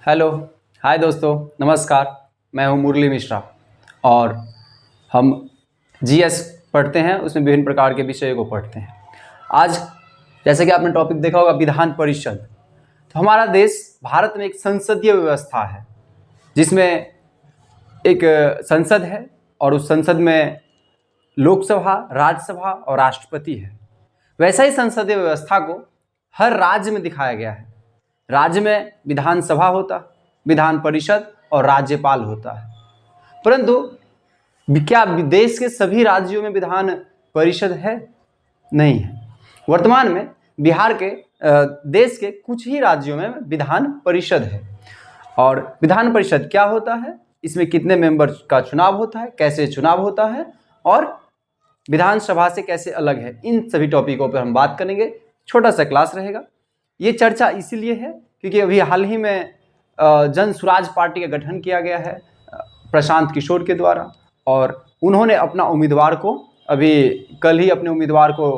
Hello. हाय दोस्तों, नमस्कार। मैं हूं मुरली मिश्रा और हम जीएस पढ़ते हैं, उसमें विभिन्न प्रकार के विषयों को पढ़ते हैं। आज जैसे कि आपने टॉपिक देखा होगा विधान परिषद। तो हमारा देश भारत में एक संसदीय व्यवस्था है जिसमें एक संसद है और उस संसद में लोकसभा, राज्यसभा और राष्ट्रपति है। वैसा ही संसदीय व्यवस्था को हर राज्य में दिखाया गया है। राज्य में विधानसभा होता, विधान परिषद और राज्यपाल होता है। परंतु क्या देश के सभी राज्यों में विधान परिषद है? नहीं है। वर्तमान में बिहार के देश के कुछ ही राज्यों में विधान परिषद है। और विधान परिषद क्या होता है, इसमें कितने मेंबर का चुनाव होता है, कैसे चुनाव होता है और विधानसभा से कैसे अलग है, इन सभी टॉपिकों पर हम बात करेंगे। छोटा सा क्लास रहेगा। ये चर्चा इसीलिए है क्योंकि अभी हाल ही में जन स्वराज पार्टी का गठन किया गया है प्रशांत किशोर के द्वारा, और उन्होंने अपना उम्मीदवार को अभी कल ही अपने उम्मीदवार को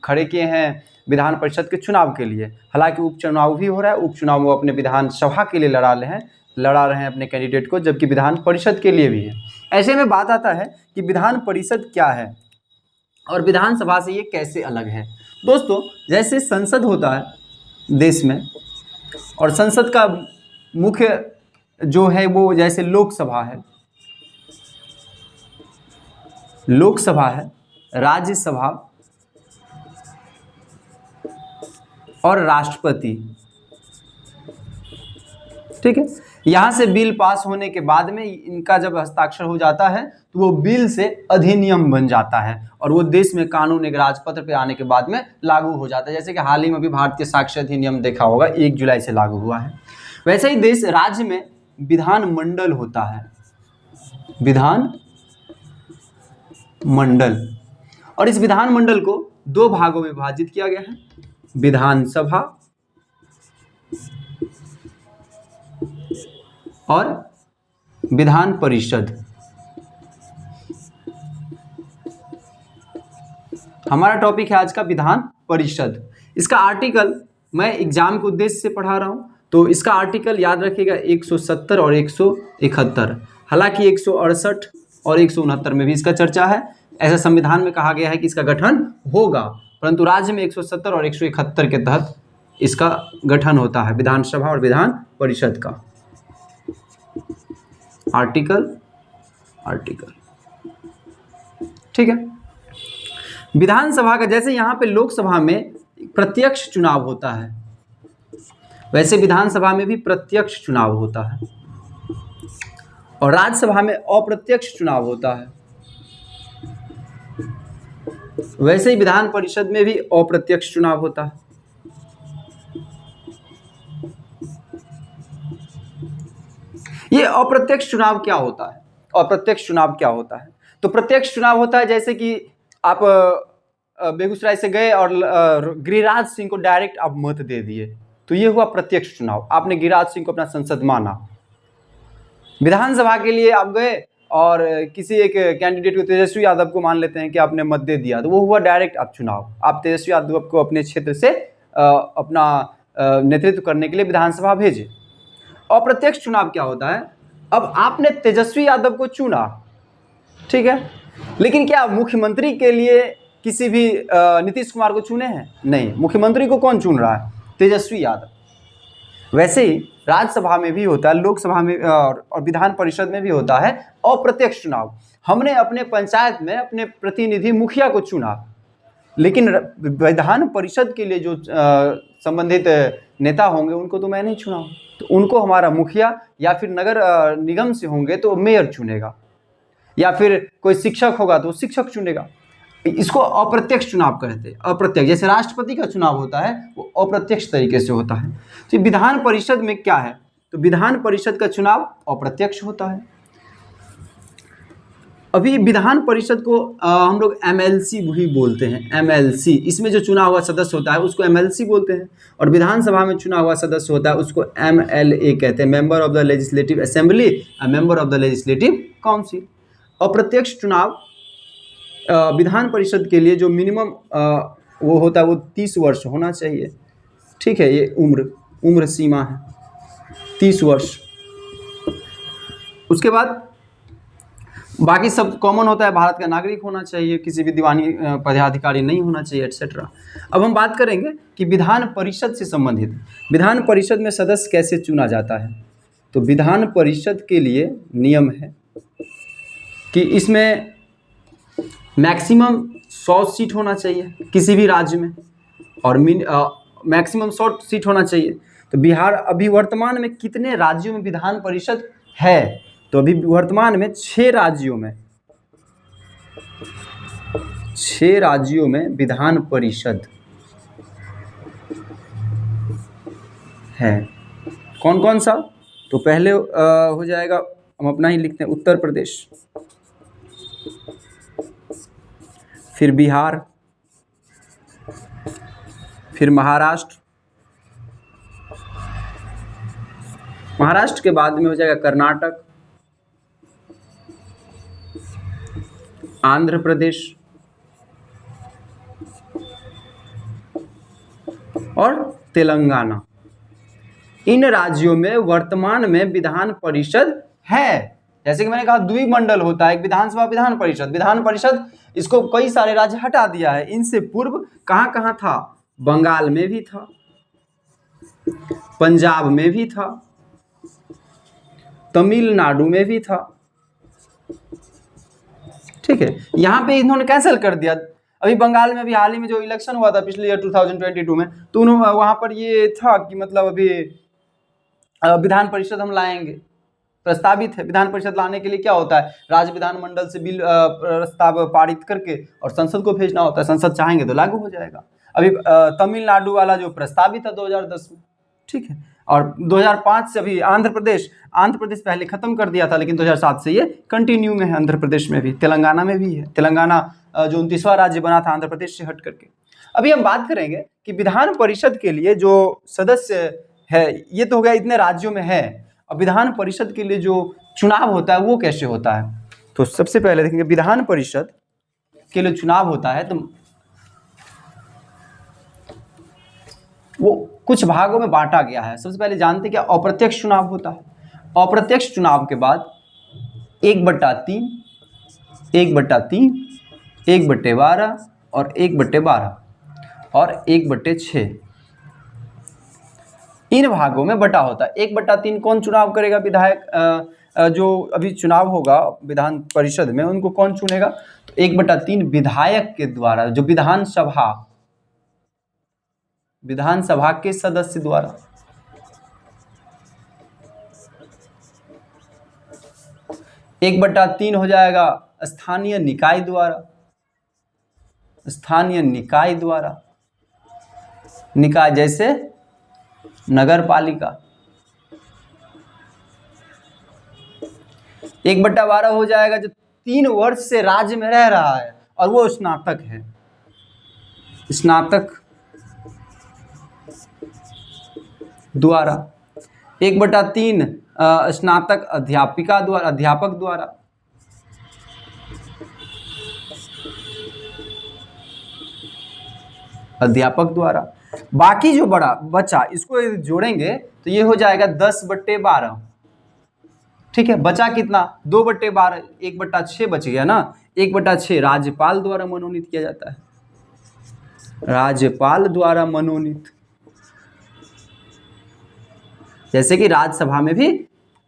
खड़े किए हैं विधान परिषद के चुनाव के लिए। हालांकि उपचुनाव भी हो रहा है, उपचुनाव वो अपने विधानसभा के लिए लड़ा रहे हैं अपने कैंडिडेट को, जबकि विधान परिषद के लिए भी है। ऐसे में बात आता है कि विधान परिषद क्या है और विधानसभा से ये कैसे अलग है। दोस्तों, जैसे संसद होता है देश में, और संसद का मुख्य जो है वो जैसे लोकसभा है, राज्यसभा और राष्ट्रपति। ठीक है। यहाँ से बिल पास होने के बाद में इनका जब हस्ताक्षर हो जाता है तो वो बिल से अधिनियम बन जाता है और वो देश में कानून एक राजपत्र पे आने के बाद में लागू हो जाता है। जैसे कि हाल ही में अभी भारतीय साक्ष्य अधिनियम देखा होगा, 1 जुलाई से लागू हुआ है। वैसे ही देश राज्य में विधान मंडल होता है, विधान मंडल। और इस विधान मंडल को 2 भागों में विभाजित किया गया है, विधानसभा और विधान परिषद। हमारा टॉपिक है आज का विधान परिषद। इसका आर्टिकल मैं एग्जाम के उद्देश्य से पढ़ा रहा हूं, तो इसका आर्टिकल याद रखिएगा 170 और 171। हालांकि 168 और 169 में भी इसका चर्चा है। ऐसा संविधान में कहा गया है कि इसका गठन होगा, परंतु राज्य में 170 और 171 के तहत इसका गठन होता है, विधानसभा और विधान परिषद का। आर्टिकल ठीक है। विधानसभा का जैसे यहाँ पे लोकसभा में प्रत्यक्ष चुनाव होता है, वैसे विधानसभा में भी प्रत्यक्ष चुनाव होता है, और राज्यसभा में अप्रत्यक्ष चुनाव होता है। वैसे ही विधान परिषद में भी अप्रत्यक्ष चुनाव होता है। ये अप्रत्यक्ष चुनाव क्या होता है? अप्रत्यक्ष चुनाव क्या होता है? तो प्रत्यक्ष चुनाव होता है जैसे कि आप बेगूसराय से गए और गिरिराज सिंह को डायरेक्ट आप मत दे दिए, तो ये हुआ प्रत्यक्ष चुनाव। आपने गिरिराज सिंह को अपना सांसद माना। विधानसभा के लिए आप गए और किसी एक कैंडिडेट को, तेजस्वी यादव को मान लेते हैं कि आपने मत दे दिया, तो वो हुआ डायरेक्ट आप चुनाव। आप तेजस्वी यादव को अपने क्षेत्र से अपना नेतृत्व करने के लिए विधानसभा भेजे। अप्रत्यक्ष चुनाव क्या होता है? अब आपने तेजस्वी यादव को चुना, ठीक है, लेकिन क्या मुख्यमंत्री के लिए किसी भी नीतीश कुमार को चुने हैं? नहीं। मुख्यमंत्री को कौन चुन रहा है? तेजस्वी यादव। वैसे ही राज्यसभा में भी होता है, लोकसभा में और विधान परिषद में भी होता है अप्रत्यक्ष चुनाव। हमने अपने पंचायत में अपने प्रतिनिधि मुखिया को चुना, लेकिन विधान परिषद के लिए जो संबंधित नेता होंगे उनको तो मैं नहीं चुना, तो उनको हमारा मुखिया या फिर नगर निगम से होंगे तो मेयर चुनेगा, या फिर कोई शिक्षक होगा तो शिक्षक चुनेगा। इसको अप्रत्यक्ष चुनाव कहते हैं। अप्रत्यक्ष, जैसे राष्ट्रपति का चुनाव होता है वो अप्रत्यक्ष तरीके से होता है। तो विधान परिषद में क्या है? तो विधान परिषद का चुनाव अप्रत्यक्ष होता है। अभी विधान परिषद को हम लोग एमएलसी भी बोलते हैं। एमएलसी, इसमें जो चुना हुआ सदस्य होता है उसको एमएलसी बोलते हैं, और विधानसभा में चुना हुआ सदस्य होता है उसको एमएलए कहते हैं, member of the legislative assembly, member of the legislative council. अप्रत्यक्ष चुनाव विधान परिषद के लिए जो मिनिमम वो होता है वो 30 वर्ष होना चाहिए। ठीक है, ये उम्र सीमा है। 30 वर्ष। उसके बाद बाकी सब कॉमन होता है, भारत का नागरिक होना चाहिए, किसी भी दीवानी पदाधिकारी नहीं होना चाहिए, एटसेट्रा। अब हम बात करेंगे कि विधान परिषद से संबंधित, विधान परिषद में सदस्य कैसे चुना जाता है। तो विधान परिषद के लिए नियम है कि इसमें मैक्सिमम 100 सीट होना चाहिए किसी भी राज्य में, और मैक्सिमम 100 सीट होना चाहिए। तो बिहार अभी वर्तमान में कितने राज्यों में विधान परिषद है? तो अभी वर्तमान में 6 राज्यों में विधान परिषद है। कौन कौन सा? तो पहले हो जाएगा, हम अपना ही लिखते हैं, उत्तर प्रदेश, फिर बिहार, फिर महाराष्ट्र, महाराष्ट्र के बाद में हो जाएगा कर्नाटक, आंध्र प्रदेश और तेलंगाना। इन राज्यों में वर्तमान में विधान परिषद है। जैसे कि मैंने कहा द्विमंडल होता है, एक विधानसभा विधान परिषद। विधान परिषद इसको कई सारे राज्य हटा दिया है। इनसे पूर्व कहाँ कहाँ था? बंगाल में भी था, पंजाब में भी था, तमिलनाडु में भी था। ठीक है, यहाँ पे इन्होंने कैंसिल कर दिया। अभी बंगाल में भी हाल ही में जो इलेक्शन हुआ था पिछले ईयर 2022 में, तो उन्होंने वहाँ पर ये था कि मतलब अभी विधान परिषद हम लाएंगे, प्रस्तावित है। विधान परिषद लाने के लिए क्या होता है? राज्य विधानमंडल से बिल प्रस्ताव पारित करके और संसद को भेजना होता है। संसद चाहेंगे तो लागू हो जाएगा। अभी तमिलनाडु वाला जो प्रस्तावित था 2010 में, ठीक है, और 2005 से अभी आंध्र प्रदेश पहले खत्म कर दिया था, लेकिन 2007 से ये कंटिन्यू में है। आंध्र प्रदेश में भी, तेलंगाना में भी है। तेलंगाना जो 29वां राज्य बना था आंध्र प्रदेश से हट करके। अभी हम बात करेंगे कि विधान परिषद के लिए जो सदस्य है, ये तो हो गया इतने राज्यों में है। अब विधान परिषद के लिए जो चुनाव होता है वो कैसे होता है? तो सबसे पहले देखेंगे विधान परिषद के लिए चुनाव होता है, तो वो कुछ भागों में बांटा गया है। सबसे पहले जानते क्या अप्रत्यक्ष चुनाव होता है। अप्रत्यक्ष चुनाव के बाद 1/3, 1/3, 1/12 और 1/12 और 1/6 इन भागों में बटा होता है। 1/3 कौन चुनाव करेगा? विधायक जो अभी चुनाव होगा विधान परिषद में, उनको कौन चुनेगा? तो 1/3 विधायक के द्वारा, जो विधानसभा के सदस्य द्वारा। एक 1/3 हो जाएगा स्थानीय निकाय द्वारा, निकाय जैसे नगर पालिका। 1/12 हो जाएगा जो 3 वर्ष से राज्य में रह रहा है और वो स्नातक है, स्नातक द्वारा। 1/3 स्नातक अध्यापक द्वारा। बाकी जो बचा इसको जोड़ेंगे तो ये हो जाएगा 10/12। ठीक है, बचा कितना? 2/12, 1/6 बच गया ना। 1/6 राज्यपाल द्वारा मनोनीत किया जाता है, राज्यपाल द्वारा मनोनीत। जैसे कि राज्यसभा में भी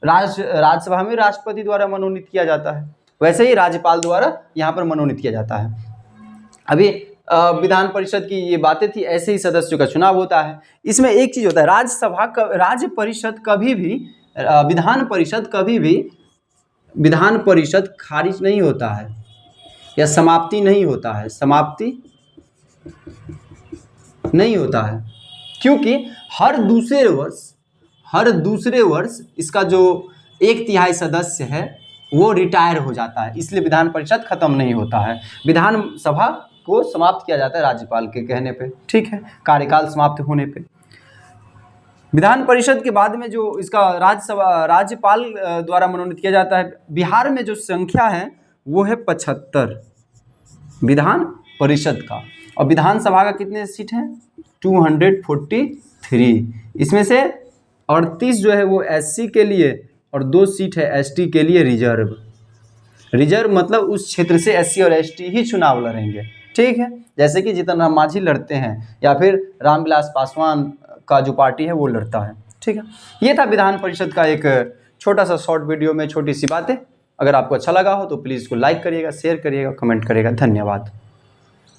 राष्ट्रपति द्वारा मनोनीत किया जाता है, वैसे ही राज्यपाल द्वारा यहाँ पर मनोनीत किया जाता है। अभी विधान परिषद की ये बातें थी, ऐसे ही सदस्यों का चुनाव होता है। इसमें एक चीज होता है, विधान परिषद खारिज नहीं होता है या समाप्ति नहीं होता है, क्योंकि हर दूसरे वर्ष इसका जो 1/3 सदस्य है वो रिटायर हो जाता है, इसलिए विधान परिषद खत्म नहीं होता है। विधानसभा को समाप्त किया जाता है राज्यपाल के कहने पे, ठीक है, कार्यकाल समाप्त होने पे। विधान परिषद के बाद में जो इसका राज्यपाल द्वारा मनोनीत किया जाता है। बिहार में जो संख्या है वो है 75 विधान परिषद का, और विधानसभा का कितने सीट हैं? 243। इसमें से 38 जो है वो एससी के लिए और 2 सीट है एसटी के लिए रिजर्व। रिजर्व मतलब उस क्षेत्र से एससी और एसटी ही चुनाव लड़ेंगे, ठीक है। जैसे कि जीतन राम मांझी लड़ते हैं या फिर रामविलास पासवान का जो पार्टी है वो लड़ता है, ठीक है। ये था विधान परिषद का एक छोटा सा शॉर्ट वीडियो में छोटी सी बातें। अगर आपको अच्छा लगा हो तो प्लीज़ इसको लाइक करिएगा, शेयर करिएगा, कमेंट करिएगा। धन्यवाद।